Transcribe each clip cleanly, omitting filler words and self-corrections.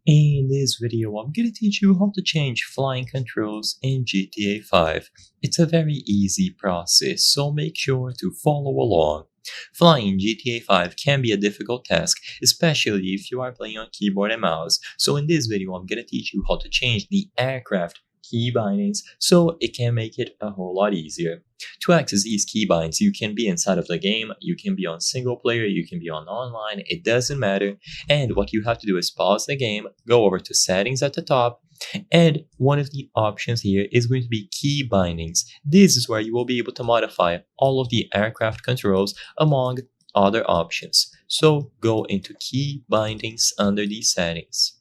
In this video, I'm gonna teach you how to change flying controls in GTA 5. It's a very easy process, so make sure to follow along. Flying in GTA 5 can be a difficult task, especially if you are playing on keyboard and mouse. So in this video, I'm gonna teach you how to change the aircraft key bindings so it can make it a whole lot easier. To access these keybinds, you can be inside of the game, you can be on single player, you can be on online, it doesn't matter. And what you have to do is pause the game, go over to settings at the top, and one of the options here is going to be key bindings. This is where you will be able to modify all of the aircraft controls among other options. So go into key bindings under these settings.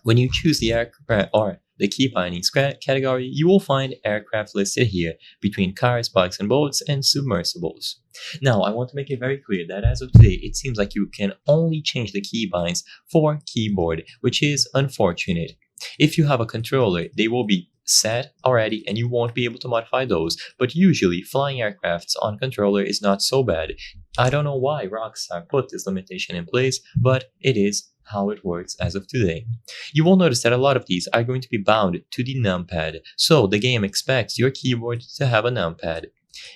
When you choose the aircraft or the key bindings category, you will find aircraft listed here between cars, bikes and boats, and submersibles. Now, I want to make it very clear that as of today, it seems like you can only change the key binds for keyboard, which is unfortunate. If you have a controller, they will be set already and you won't be able to modify those, but usually flying aircrafts on controller is not so bad. I don't know why Rockstar put this limitation in place, but it is how it works as of today. You will notice that a lot of these are going to be bound to the numpad, so the game expects your keyboard to have a numpad.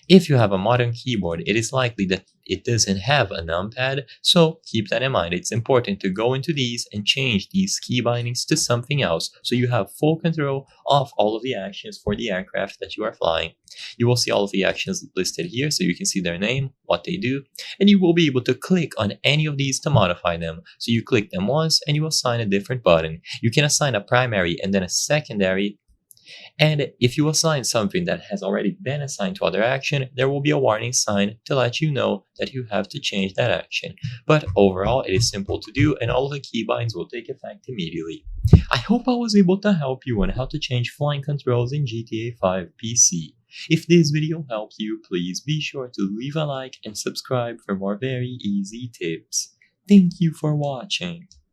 If you have a modern keyboard, it is likely that it doesn't have a numpad, so keep that in mind. It's important to go into these and change these key bindings to something else so you have full control of all of the actions for the aircraft that you are flying. You will see all of the actions listed here so you can see their name, what they do, and you will be able to click on any of these to modify them. So you click them once and you assign a different button. You can assign a primary and then a secondary. And if you assign something that has already been assigned to other action, there will be a warning sign to let you know that you have to change that action. But overall, it is simple to do and all of the keybinds will take effect immediately. I hope I was able to help you on how to change flying controls in GTA 5 PC. If this video helped you, please be sure to leave a like and subscribe for more very easy tips. Thank you for watching.